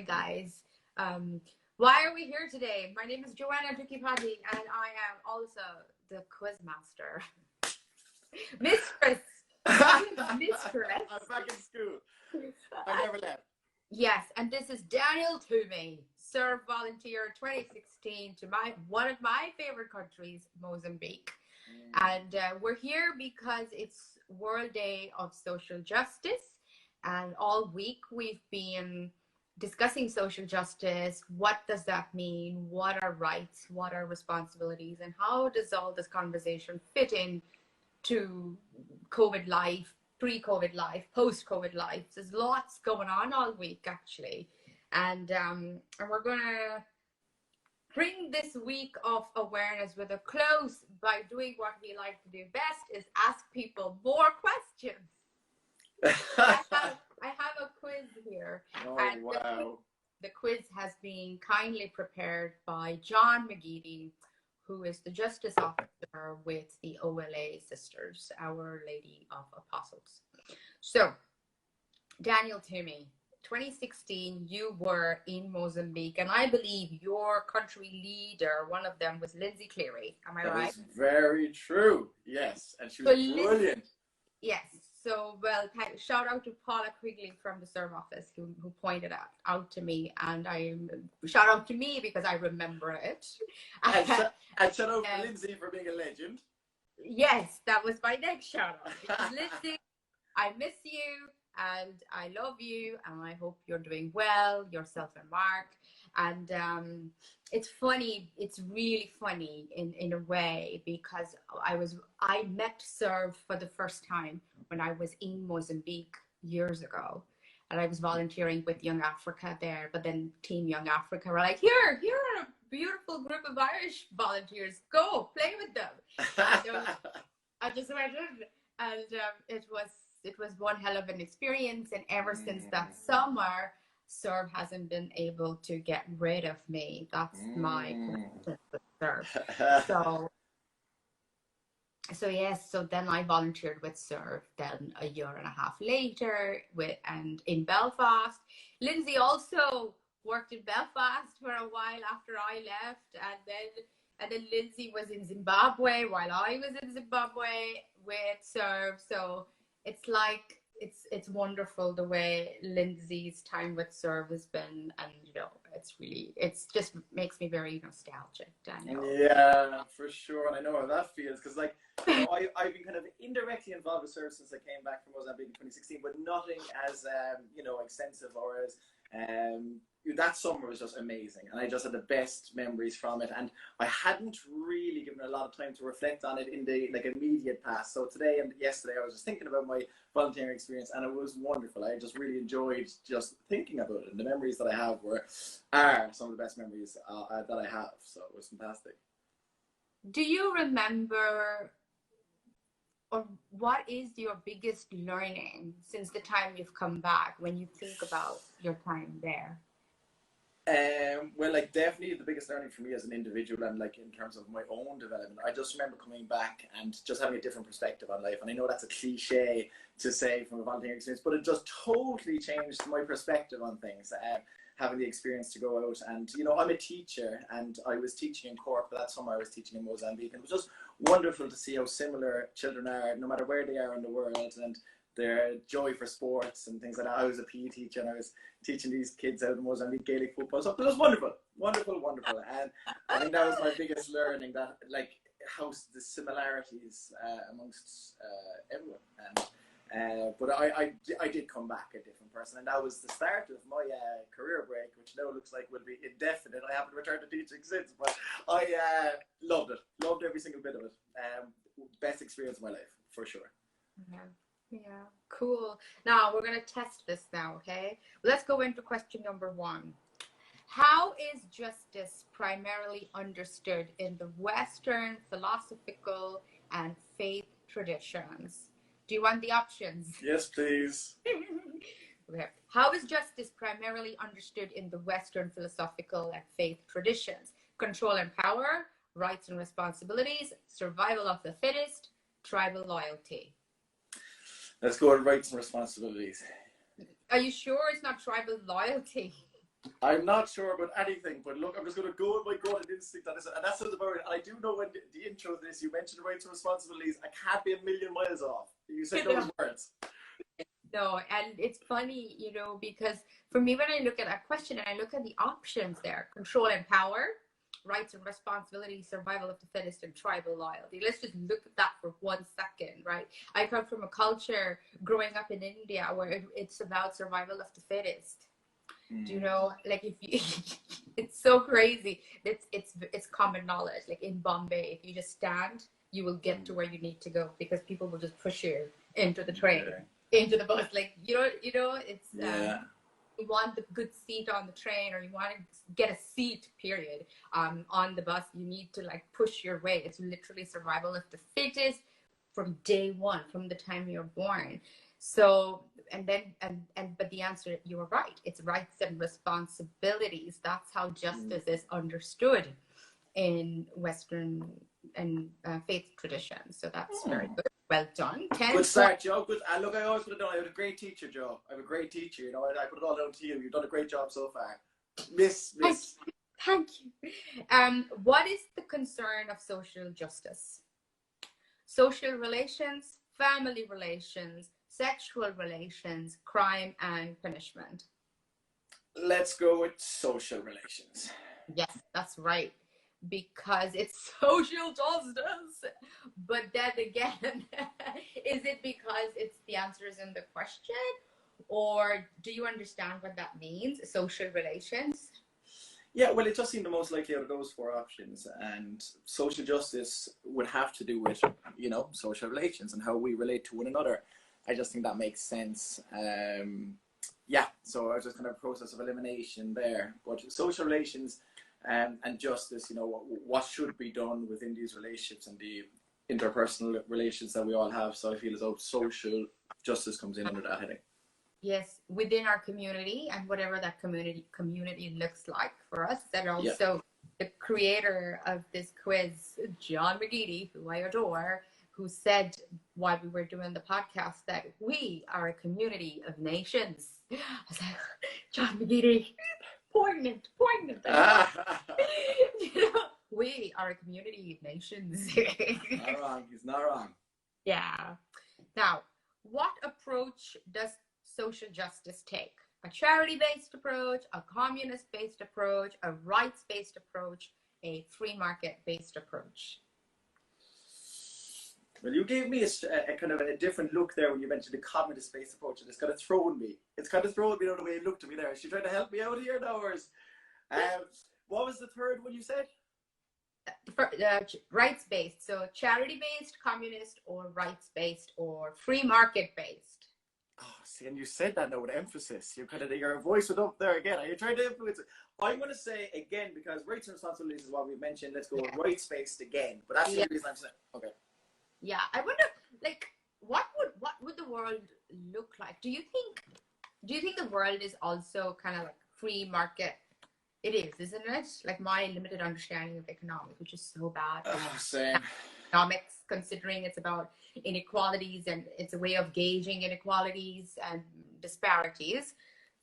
guys. Why are we here today? My name is Joanna Tricky-Paddy, and I am also the quiz master. Mistress. Mistress. I'm back in school. I never left. Yes, and this is Daniel Twomey, Serve Volunteer 2016 to one of my favorite countries, Mozambique. And we're here because it's World Day of Social Justice, and all week we've been discussing social justice. What does that mean? What are rights? What are responsibilities? And how does all this conversation fit in to COVID life, pre-COVID life, post-COVID life? There's lots going on all week, actually. And we're going to bring this week of awareness with a close by doing what we like to do best, is ask people more questions. I have a quiz here. Oh, and wow. The quiz has been kindly prepared by John McGeady, who is the Justice Officer with the OLA Sisters, Our Lady of Apostles. So, Daniel Twomey, 2016, you were in Mozambique, and I believe your country leader, one of them, was Lindsay Cleary. Am I right? That is very true. Yes, and she was brilliant. Yes. So, well, shout out to Paula Quigley from the Serve office who pointed out to me, and shout out to me because I remember it. And shout out to Lindsay for being a legend. Yes, that was my next shout out. Because Lindsay, I miss you and I love you, and I hope you're doing well, yourself and Mark. And it's funny, it's really funny in a way, because I met Serve for the first time when I was in Mozambique years ago, and I was volunteering with Young Africa there. But then Team Young Africa were like, here are a beautiful group of Irish volunteers, go play with them. And I just went in, and it was one hell of an experience. And ever since that summer, Serve hasn't been able to get rid of me. That's my commitment with Serve. So yes, so then I volunteered with Serve then a year and a half later and in Belfast. Lindsay also worked in Belfast for a while after I left, and then Lindsay was in Zimbabwe while I was in Zimbabwe with Serve. So it's like it's wonderful the way Lindsay's time with Serve has been, and it's just makes me very nostalgic, Daniel. Yeah, for sure. And I know how that feels, because I've been kind of indirectly involved with Serve since I came back from Mozambique in 2016, but nothing as extensive or as that summer was just amazing, and I just had the best memories from it, and I hadn't really given a lot of time to reflect on it in the immediate past. So today and yesterday I was just thinking about my volunteering experience, and it was wonderful. I just really enjoyed just thinking about it, and the memories that I have are some of the best memories that I have. So it was fantastic. Do you remember, or what is your biggest learning since the time you've come back when you think about your time there? Well, definitely the biggest learning for me as an individual, and in terms of my own development, I just remember coming back and just having a different perspective on life. And I know that's a cliche to say from a volunteering experience, but it just totally changed my perspective on things. Having the experience to go out, and I'm a teacher, and I was teaching in Cork, but that summer I was teaching in Mozambique, and it was just wonderful to see how similar children are, no matter where they are in the world, and their joy for sports and things like that. I was a PE teacher, and I was teaching these kids out in Mozambique Gaelic football. So it was wonderful. And I think that was my biggest learning, that how the similarities amongst everyone. And but I did come back a different person, and that was the start of my career break, which now looks like will be indefinite. I haven't returned to teaching since, but I loved it. Loved every single bit of it. Best experience of my life, for sure. Yeah, cool. Now we're going to test this now, okay? Let's go into question number 1. How is justice primarily understood in the Western philosophical and faith traditions? Do you want the options? Yes, please. Okay. How is justice primarily understood in the Western philosophical and faith traditions? Control and power, rights and responsibilities, survival of the fittest, tribal loyalty. Let's go with rights and responsibilities. Are you sure it's not tribal loyalty? I'm not sure about anything, but look, I'm just going to go with my gut and instinct on this. And that sounds about it. And I do know when the intro to this, you mentioned rights and responsibilities. I can't be a million miles off. You said those words. No, and it's funny, you know, because for me, when I look at that question and I look at the options there, control and power, rights and responsibilities, survival of the fittest, and tribal loyalty. Let's just look at that for 1 second, right? I come from a culture growing up in India where it's about survival of the fittest. Do you know, like if you, it's so crazy. It's common knowledge. Like in Bombay, if you just stand, you will get to where you need to go because people will just push you into the train, into the bus. Like you know, it's you want the good seat on the train, or you want to get a seat. Period. On the bus, you need to like push your way. It's literally survival of the fittest from day one, from the time you're born. So, and then, but the answer, you were right. It's rights and responsibilities. That's how justice is understood in Western and faith traditions. So that's very good. Well done. Good start, Joe. Good. And look, I always would have done. I had a great teacher, Joe. I have a great teacher. You know, I put it all down to you. You've done a great job so far, Miss. Thank you. What is the concern of social justice? Social relations, family relations, sexual relations, crime and punishment. Let's go with social relations. Yes, that's right. Because it's social justice. But then again, is it because it's the answers in the question? Or do you understand what that means? Social relations? Yeah, well, it just seemed the most likely out of those 4 options. And social justice would have to do with, you know, social relations and how we relate to one another. I just think that makes sense. Yeah, so I was just kind of a process of elimination there. But social relations and justice, you know, what should be done within these relationships and the interpersonal relations that we all have. So I feel as though social justice comes in under that heading. Yes, within our community and whatever that community looks like for us. And also the creator of this quiz, John McGeady, who I adore, who said while we were doing the podcast that we are a community of nations. I was like, John McGeady, poignant. You know, we are a community of nations. Not wrong. He's not wrong. Yeah. Now, what approach does social justice take? A charity-based approach, a communist-based approach, a rights-based approach, a free market-based approach? Well, you gave me a kind of a different look there when you mentioned the communist-based approach, and it's kind of thrown me. It's kind of thrown me out of the way it looked to me there. Is she trying to help me out here now, or is, what was the third one you said? Rights-based, so charity-based, communist, or rights-based, or free market-based. Oh, see, and you said that now with emphasis. You kind of, your voice went up there again. Are you trying to influence it? I'm going to say again, because rights and responsibilities is what we've mentioned. Let's go with rights-based again. But that's the only reason I'm saying. Okay. Yeah, I wonder, like, what would the world look like? Do you think the world is also kind of like free market? It is, isn't it? Like my limited understanding of economics, which is so bad. Same. Economics, considering it's about inequalities and it's a way of gauging inequalities and disparities.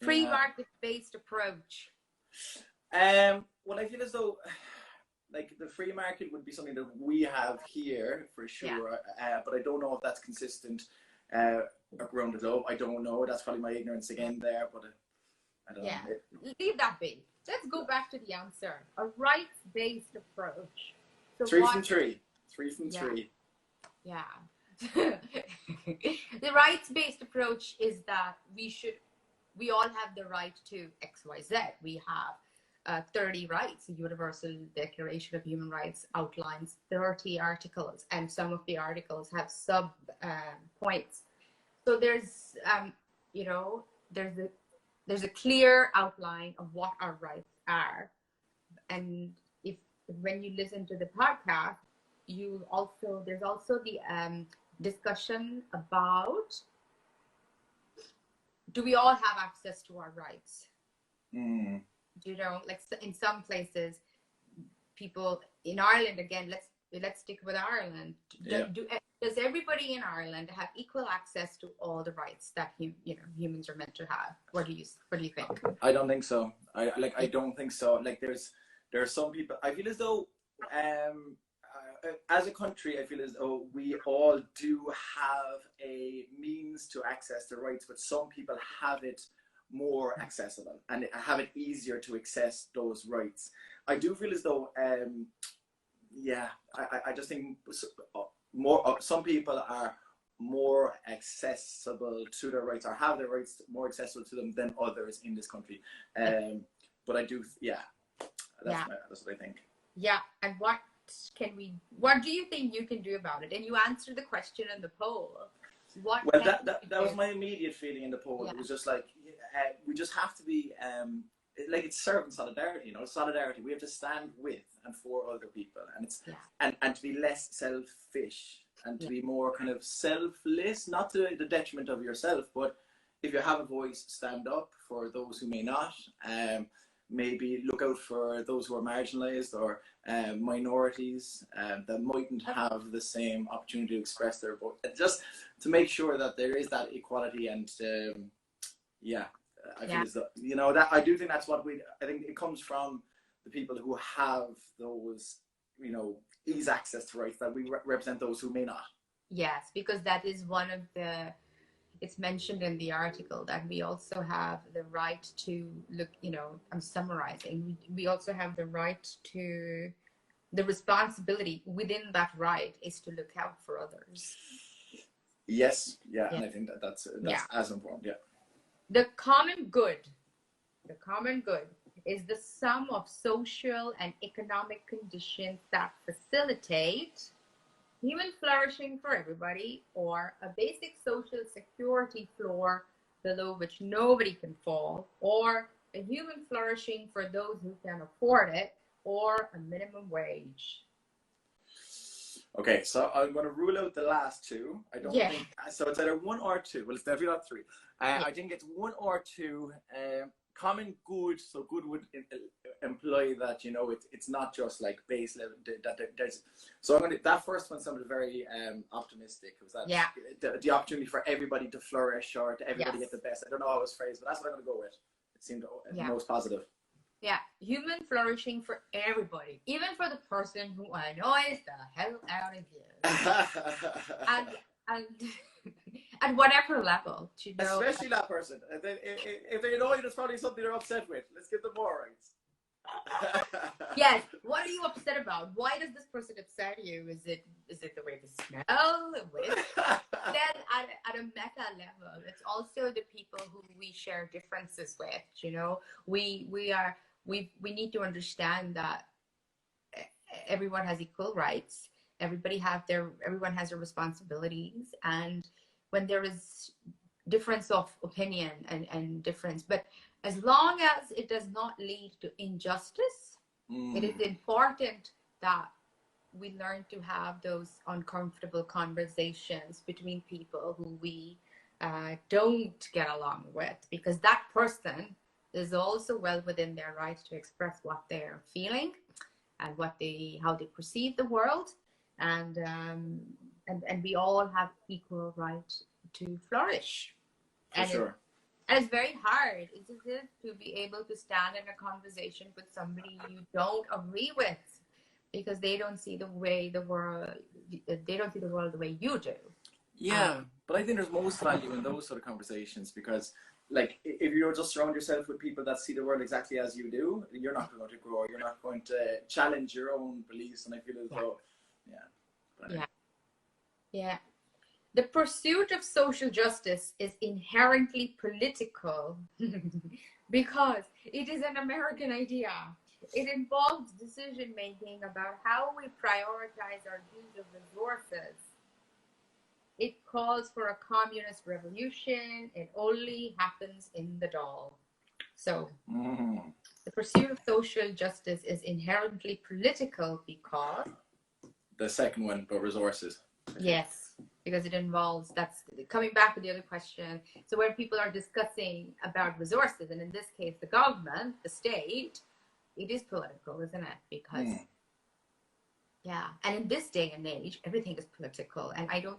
Free market-based approach. Well, I feel as though, like, the free market would be something that we have here for sure, but I don't know if that's consistent around the globe. I don't know. That's probably my ignorance again there, but I don't know. Leave that be. Let's go back to the answer. A rights-based approach. So 3 from 3. 3 from 3. Yeah. The rights-based approach is that we all have the right to XYZ. We have 30 rights. The Universal Declaration of Human Rights outlines 30 articles, and some of the articles have sub points. So there's, you know, there's a clear outline of what our rights are. And when you listen to the podcast, there's also the discussion about, do we all have access to our rights? You know, like in some places, people in Ireland, again, let's stick with Ireland. Does everybody in Ireland have equal access to all the rights that humans are meant to have? What do you think? I don't think so. I don't think so. Like there are some people. I feel as though as a country, I feel as though we all do have a means to access the rights, but some people have it more accessible and have it easier to access those rights. I do feel as though, I just think more. Some people are more accessible to their rights, or have their rights more accessible to them than others in this country. But I do, that's what I think. Yeah, and what do you think you can do about it? And you answered the question in the poll. Well, that was my immediate feeling in the poll. It was just like, we just have to be, like, it's servant solidarity, you know, solidarity. We have to stand with and for other people, and it's and to be less selfish and to be more kind of selfless, not to the detriment of yourself, but if you have a voice, stand up for those who may not. Maybe look out for those who are marginalized or minorities that mightn't have the same opportunity to express their voice. Just to make sure that there is that equality, and I feel as though, you know, that I do think that's what I think it comes from the people who have those, you know, ease access to rights, that we represent those who may not. Yes, because that is one of the, it's mentioned in the article that we also have the right to look, you know, I'm summarizing, we also have the right to, the responsibility within that right is to look out for others. Yes, and I think that's as important, The common good is the sum of social and economic conditions that facilitate human flourishing for everybody, or a basic social security floor below which nobody can fall, or a human flourishing for those who can afford it, or a minimum wage. Okay, so I'm going to rule out the last two. I don't think so. It's either one or two. Well, it's definitely not three. I think it's one or two. Common good. So good would imply that, you know, it's not just like base level. That there's. So I'm going to, that first one sounded very optimistic. Was that the opportunity for everybody to flourish, or to everybody get the best? I don't know how it was phrased, but that's what I'm going to go with. It seemed the most positive. Yeah, human flourishing for everybody, even for the person who annoys the hell out of you, and at whatever level, you know. Especially that person. If they annoy you, there's probably something they're upset with. Let's give them more rights. Yes. What are you upset about? Why does this person upset you? Is it the way they smell? Then at a meta level, it's also the people who we share differences with. You know, we need to understand that everyone has equal rights. Everyone has their responsibilities, and when there is difference of opinion and difference, but as long as it does not lead to injustice, it is important that we learn to have those uncomfortable conversations between people who we don't get along with, because that person is also well within their right to express what they're feeling and how they perceive the world, and we all have equal right to flourish. For sure. And it's very hard, isn't it, to be able to stand in a conversation with somebody you don't agree with, because they don't see the world the way you do. Yeah, but I think there's most value in those sort of conversations, because, like, if you just surround yourself with people that see the world exactly as you do, you're not going to grow. You're not going to challenge your own beliefs. And I feel as though, the pursuit of social justice is inherently political because it is an American idea. It involves decision making about how we prioritize our use of resources. It calls for a communist revolution. It only happens in the doll. So the pursuit of social justice is inherently political because... The second one, but resources. Yes, because it involves, that's coming back to the other question. So when people are discussing about resources, and in this case, the government, the state, it is political, isn't it? Because, and in this day and age, everything is political. And I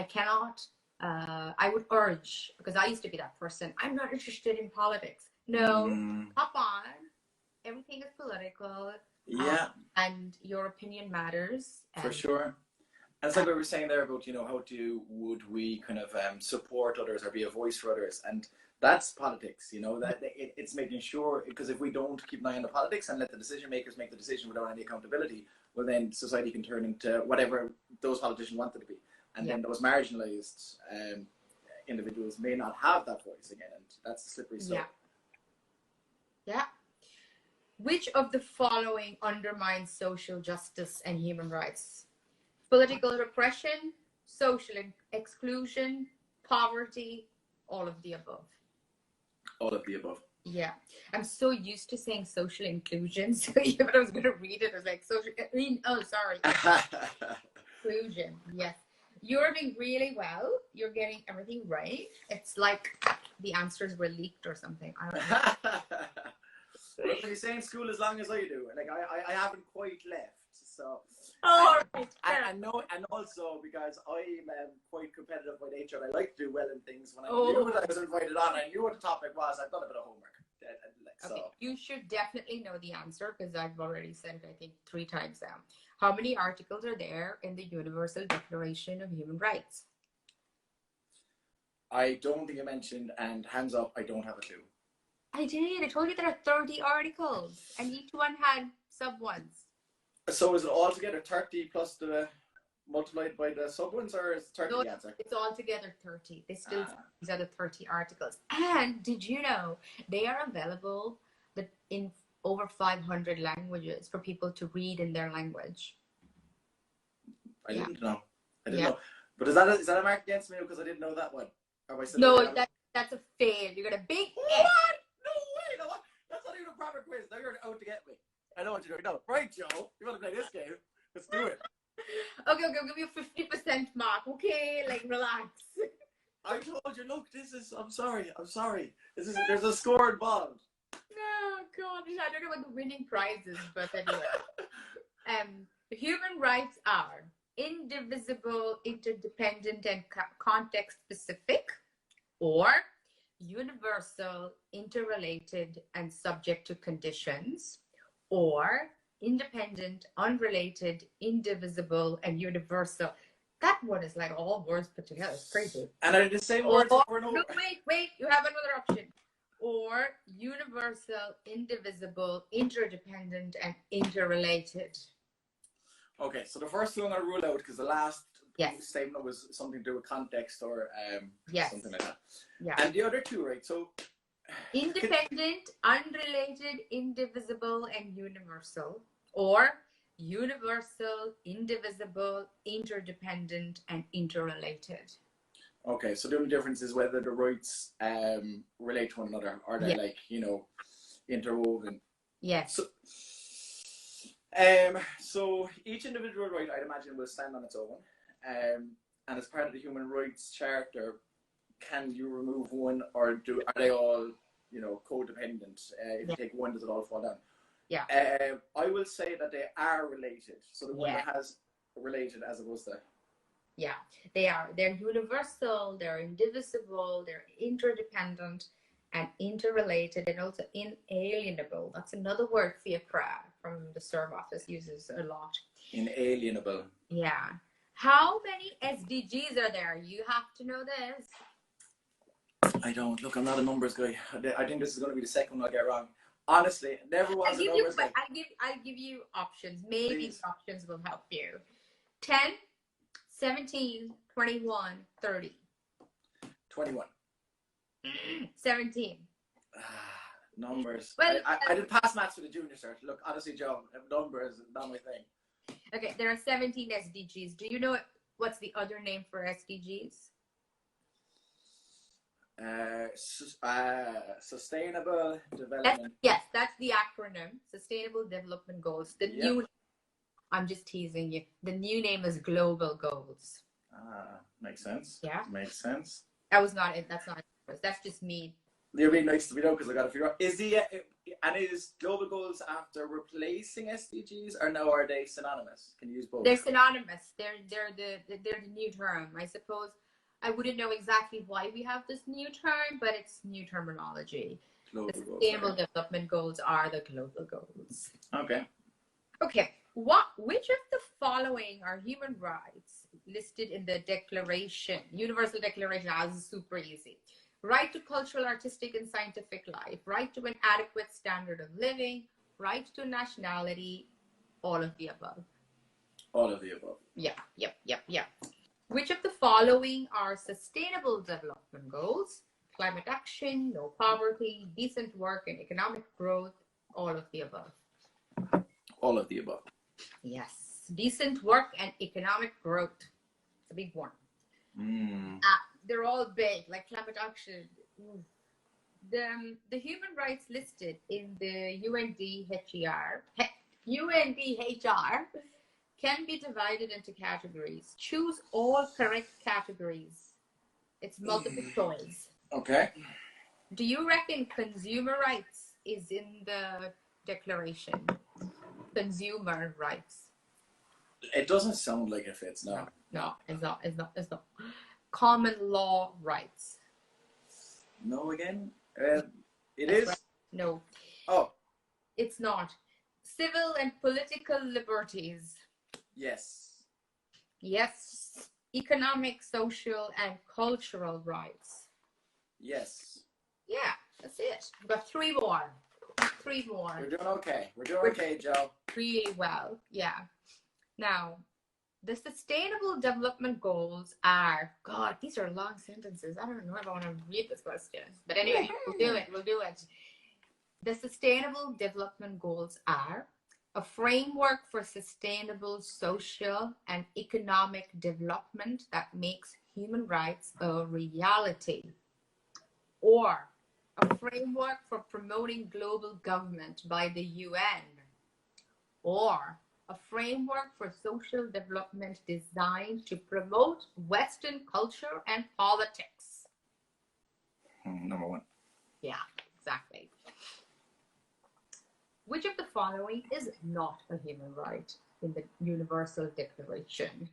cannot, I would urge, because I used to be that person, I'm not interested in politics. No, Mm, hop on. Everything is political. yeah, And your opinion matters. for And sure. And it's like we were saying there about, would we kind of support others or be a voice for others? And that's politics, that it's making sure, because if we don't keep an eye on the politics and let the decision makers make the decision without any accountability, well, then society can turn into whatever those politicians want it to be. And then those marginalized individuals may not have that voice again. And that's the slippery slope. Yeah. Which of the following undermines social justice and human rights? Political repression, social exclusion, poverty, all of the above. All of the above. Yeah. I'm so used to saying social inclusion. So even I was going to read it, I was like, inclusion. Yes. You're doing really well. You're getting everything right. It's like the answers were leaked or something. I don't know. Well, you say in school as long as I do. Like I haven't quite left. So right. and also because I'm quite competitive by nature, and I like to do well in things. When I knew that I was invited on, I knew what the topic was. I've done a bit of homework. Okay, you should definitely know the answer because I've already said it, I think, 3 times now. How many articles are there in the Universal Declaration of Human Rights? I don't think you mentioned, and hands up, I don't have a clue. I did. I told you there are 30 articles, and each one had sub ones. So is it altogether 30 plus the multiplied by the sub ones, or is 30 the answer? It's altogether 30. These are the 30 articles. And did you know they are available in over 500 languages for people to read in their language? I didn't know. Know. But is that a mark against me because I didn't know that one? No, that's a fail. You got a big what? No way! No, that's not even a proper quiz. Now you're out to get me. I know what you're doing. No, right, Joe. You want to play this game? Let's do it. Okay, I'll give you a 50% mark. Okay, like relax. I told you. Look, I'm sorry. There's a score involved. No, God, I don't know what the winning prizes, but anyway. Human rights are indivisible, interdependent, and context specific, or universal, interrelated, and subject to conditions, or independent, unrelated, indivisible, and universal. That one is like all words put together. It's crazy. And are the same words over and over? No, wait. You have another option. Or universal, indivisible, interdependent, and interrelated. Okay, so the first two I'm going to rule out because the last statement was something to do with context or something like that. Yeah. And the other two, right? So independent, unrelated, indivisible, and universal, or universal, indivisible, interdependent, and interrelated. Okay, so the only difference is whether the rights relate to one another, or they're like, interwoven. Yes. So each individual right, I'd imagine, will stand on its own. And as part of the Human Rights Charter, can you remove one, or are they all, codependent? If you take one, does it all fall down? Yeah. I will say that they are related. So the one that has related as opposed to. Yeah, they are. They're universal, they're indivisible, they're interdependent and interrelated, and also inalienable. That's another word Fiacra from the Serve Office uses a lot. Inalienable. Yeah. How many SDGs are there? You have to know this. I don't. Look, I'm not a numbers guy. I think this is going to be the second one I'll get wrong. Honestly, never was a numbers guy. I'll give you options. Maybe these options will help you. 10, 17, 21, 30. 21. 17. Numbers. Well, I did pass maths for the junior cert. Look, honestly, Joe, numbers not my thing. Okay, there are 17 SDGs. Do you know what's the other name for SDGs? Sustainable Development. That's the acronym. Sustainable Development Goals. The new. I'm just teasing you. The new name is Global Goals. Makes sense. Yeah. Makes sense. That was not it. That's not it. That's just me. You're being nice to me though, because I got to figure out. Is Global Goals after replacing SDGs, or no? Are they synonymous? Can you use both? They're synonymous. They're the new term. I suppose I wouldn't know exactly why we have this new term, but it's new terminology. Global The goals. Sustainable Development Goals are the global goals. Okay. Okay, which of the following are human rights listed in the Declaration, Universal Declaration? This is super easy. Right to cultural, artistic, and scientific life, right to an adequate standard of living, right to nationality, all of the above. All of the above. Yeah. Which of the following are sustainable development goals? Climate action, no poverty, decent work and economic growth, all of the above. All of the above. Yes, decent work and economic growth. It's a big one. They're all big, like climate action. The human rights listed in the UNDHR can be divided into categories. Choose all correct categories. It's multiple choice. Okay. Do you reckon consumer rights is in the declaration? Consumer rights. It doesn't sound like it fits, no. No, it's not. Common law rights. No again? It is? Right. No. Oh. It's not. Civil and political liberties. Yes. Yes. Economic, social, and cultural rights. Yes. Yeah, that's it. We've got three more. We're doing okay. We're doing okay, Joe. Really well. Yeah. Now, the Sustainable Development Goals are, God, these are long sentences. I don't know if I want to read this question. But anyway, we'll do it. The Sustainable Development Goals are a framework for sustainable social and economic development that makes human rights a reality. Or a framework for promoting global government by the UN. Or a framework for social development designed to promote Western culture and politics. Number one. Yeah, exactly. Which of the following is not a human right in the Universal Declaration?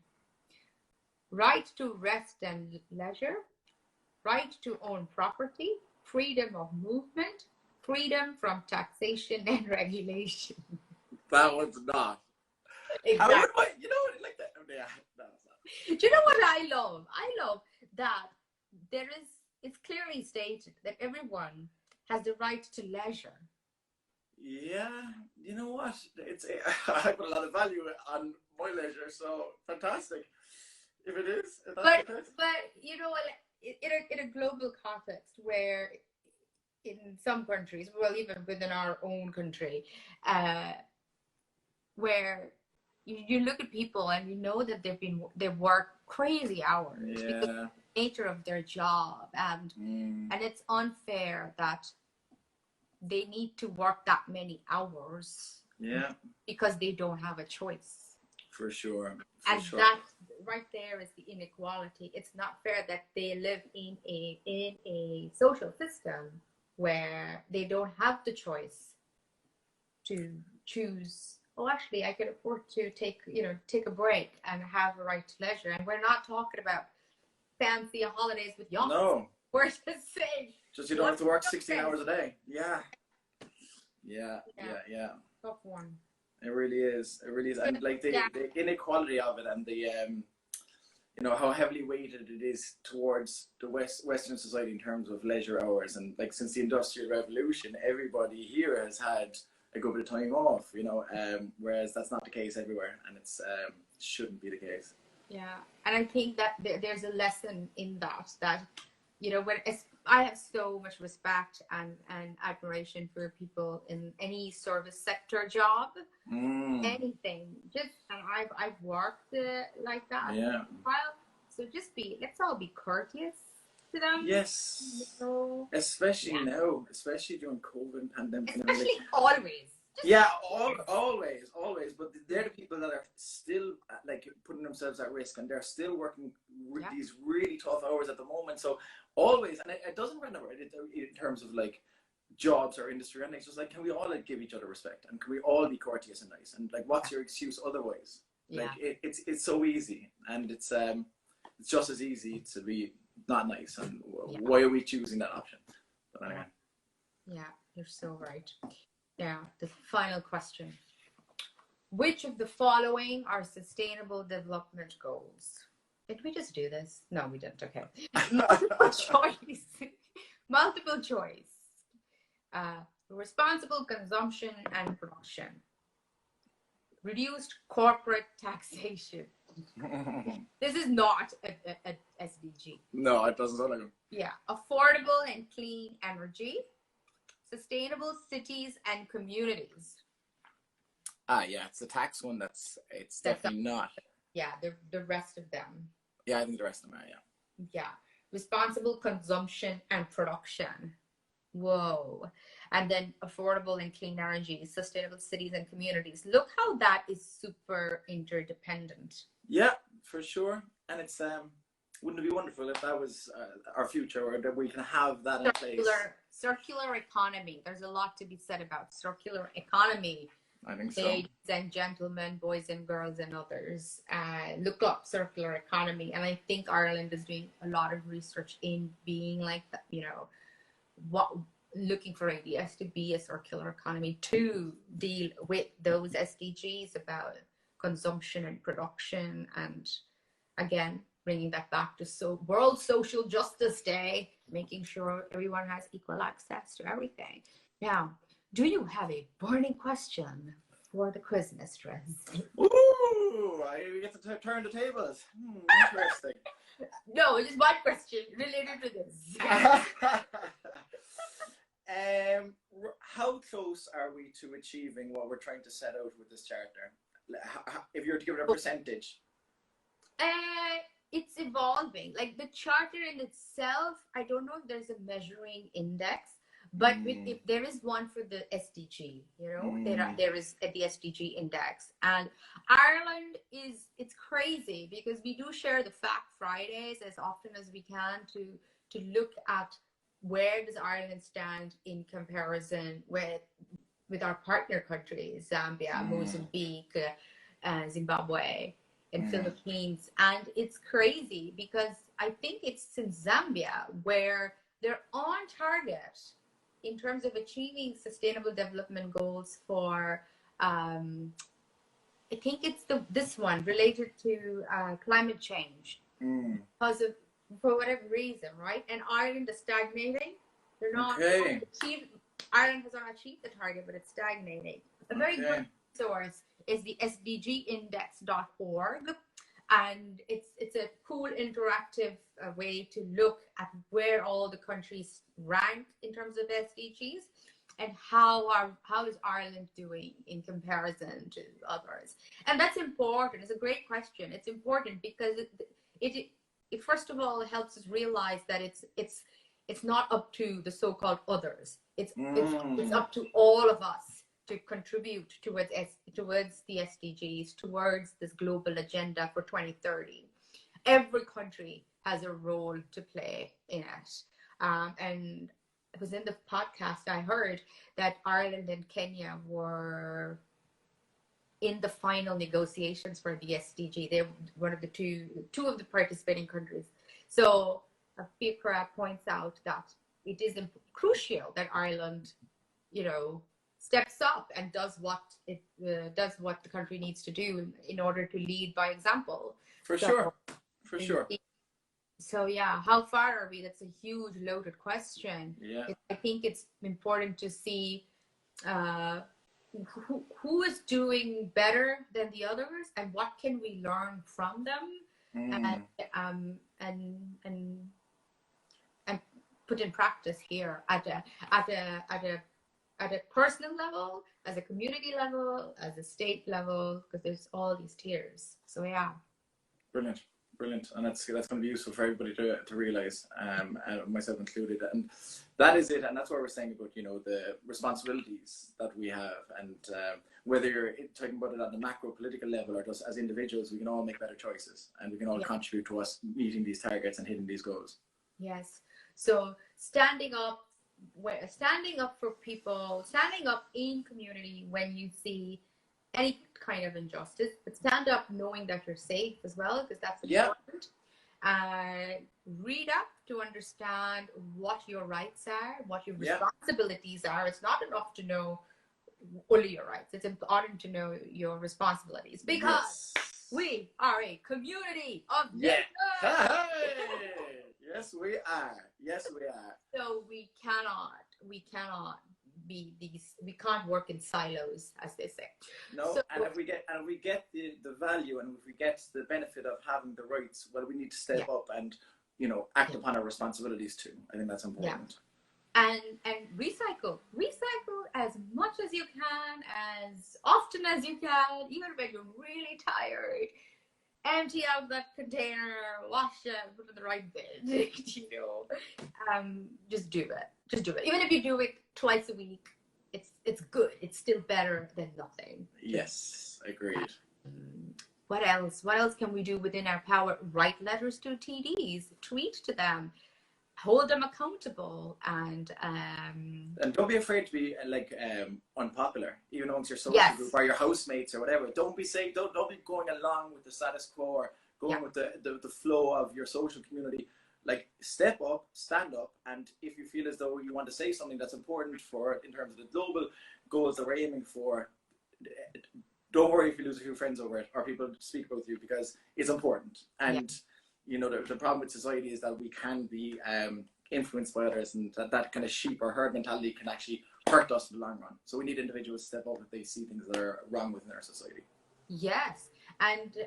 Right to rest and leisure, right to own property, freedom of movement, freedom from taxation and regulation. That one's not. Exactly. You know what? Like that. Yeah, that's not. Do you know what I love? I love that it's clearly stated that everyone has the right to leisure. Yeah, you know what? I put a lot of value on my leisure, so fantastic. If it is, if that's the case. But you know what? In a global context, where in some countries, well, even within our own country, where you look at people and you know that they work crazy hours because of the nature of their job, and it's unfair that they need to work that many hours. Yeah. Because they don't have a choice. For sure. That right there is the inequality. It's not fair that they live in a social system where they don't have the choice to choose. Oh, actually, I can afford to take a break and have a right to leisure. And we're not talking about fancy holidays with yachts. No. We're just saying. Just you don't have to work 16 hours a day. Yeah. Tough one. It really is. And like the inequality of it, and the how heavily weighted it is towards the Western society in terms of leisure hours. And like since the Industrial Revolution, everybody here has had a good bit of time off, whereas that's not the case everywhere, and it's shouldn't be the case. Yeah, and I think that there's a lesson in that when I have so much respect and admiration for people in any service sector job, anything. And I've worked like that for a while. So let's all be courteous to them. Yes. Especially now, especially during COVID pandemic. Especially always. Always. But they're the people that are still like putting themselves at risk, and they're still working these really tough hours at the moment. So always, and it doesn't matter in terms of like jobs or industry, and it's just like, can we all like give each other respect, and can we all be courteous and nice, and like what's your excuse otherwise? Like it's so easy, and it's just as easy to be not nice, and why are we choosing that option? But anyway. Yeah, you're so right. Yeah, the final question. Which of the following are sustainable development goals? Did we just do this? No, we didn't. Okay. Multiple choice. Multiple choice. Responsible consumption and production. Reduced corporate taxation. This is not a SDG. No, it doesn't sound like it. Yeah. Affordable and clean energy. Sustainable cities and communities. Yeah, it's the tax one. It's definitely not. Yeah, the rest of them. Yeah, I think the rest of them are, yeah. Yeah. Responsible consumption and production. Whoa. And then affordable and clean energy, sustainable cities and communities. Look how that is super interdependent. Yeah, for sure. And it's wouldn't it be wonderful if that was our future, or that we can have that in place? Circular economy. There's a lot to be said about circular economy. I think so. Ladies and gentlemen, boys and girls and others, look up circular economy. And I think Ireland is doing a lot of research in being like that, looking for ideas to be a circular economy to deal with those SDGs about consumption and production, and again bringing that back to World Social Justice Day, making sure everyone has equal access to everything. Now, do you have a burning question for the quiz mistress? Ooh, we get to turn the tables. Interesting. No, just one question related to this. How close are we to achieving what we're trying to set out with this charter? If you were to give it a percentage. It's evolving. Like the charter in itself, I don't know if there's a measuring index, but if there is one for the SDG, there is the SDG index. And Ireland it's crazy because we do share the Fact Fridays as often as we can to look at where does Ireland stand in comparison with our partner countries, Zambia, Mozambique, Zimbabwe, and Philippines. And it's crazy because I think it's in Zambia where they're on target in terms of achieving sustainable development goals for, I think it's this one related to climate change because of, for whatever reason, right? And Ireland is stagnating. They're not Ireland has not achieved the target, but it's stagnating. A very good source is the sdgindex.org, and it's a cool interactive way to look at where all the countries rank in terms of SDGs and how is Ireland doing in comparison to others. And that's important. It's a great question. It's important because it first of all helps us realize that it's not up to the so-called others. It's up to all of us to contribute towards the SDGs, towards this global agenda for 2030. Every country has a role to play in it. And it was in the podcast I heard that Ireland and Kenya were in the final negotiations for the SDG. They're one of the two of the participating countries. So FICRA points out that it is crucial that Ireland, steps up and does what the country needs to do in order to lead by example. For sure. So yeah, how far are we? That's a huge loaded question. Yeah. I think it's important to see who is doing better than the others and what can we learn from them and put in practice here at a personal level, as a community level, as a state level, because there's all these tiers. So yeah. Brilliant, and that's going to be useful for everybody to realize, myself included, and that is it. And that's what we're saying about the responsibilities that we have, and whether you're talking about it at the macro political level or just as individuals, we can all make better choices, and we can all contribute to us meeting these targets and hitting these goals. Yes. So standing up for people, standing up in community when you see any kind of injustice, but stand up knowing that you're safe as well, because that's important. Read up to understand what your rights are, what your responsibilities are. It's not enough to know only your rights. It's important to know your responsibilities because we are a community of nations. Yes, we are. Yes, we are. So we cannot be these. We can't work in silos, as they say. No, and if we get the value, and if we get the benefit of having the rights, well, we need to step up and act upon our responsibilities too. I think that's important. Yeah. And recycle as much as you can, as often as you can, even when you're really tired. Empty out that container, wash it, put it in the right bin. Just do it. Even if you do it twice a week, it's good. It's still better than nothing. Yes, agreed. What else? What else can we do within our power? Write letters to TDs, tweet to them, hold them accountable, and don't be afraid to be unpopular, even amongst your social group or your housemates or whatever. Don't be going along with the status quo or going with the flow of your social community. Like, step up, stand up, and if you feel as though you want to say something that's important in terms of the global goals that we're aiming for, don't worry if you lose a few friends over it or people speak about you, because it's important. And the problem with society is that we can be influenced by others, and that kind of sheep or herd mentality can actually hurt us in the long run. So we need individuals to step up if they see things that are wrong within our society. Yes, and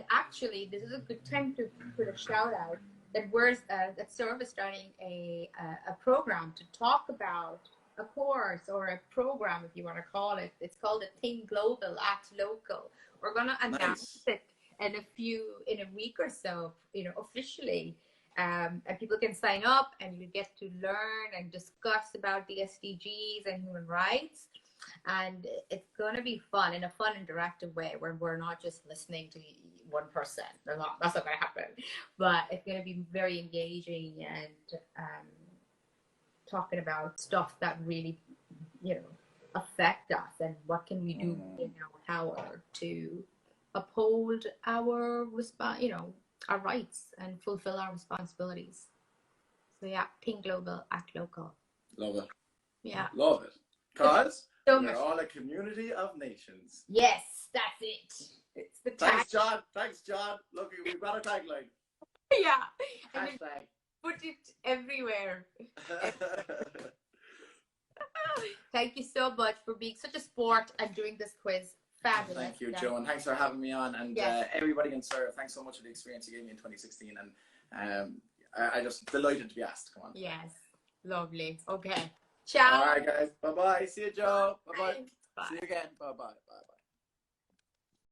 actually, this is a good time to put a shout out that that Service starting a program to talk about a course or a program, if you want to call it. It's called a Think Global, Act Local. We're going to announce it in a week or so, officially. And people can sign up, and you get to learn and discuss about the SDGs and human rights. And it's going to be fun in a fun, interactive way, where we're not just listening to one person. That's not going to happen. But it's going to be very engaging and talking about stuff that really, affect us, and what can we do in our power to uphold our our rights and fulfill our responsibilities. So think global, act local. Love it. Yeah. Love it. Because so we're all a community of nations. Yes, that's it. It's the tag. Thanks, John. Look, we've got a tagline. Yeah. Hashtag. Put it everywhere. Thank you so much for being such a sport and doing this quiz. Fabulous. Thank you, Joe, and thanks for having me on. And everybody in Serve, thanks so much for the experience you gave me in 2016. And I just delighted to be asked. Come on. Yes, lovely. Okay. Ciao. All right, guys. Bye-bye. See you, Joe. Bye-bye. Bye. See you again. Bye-bye. Bye.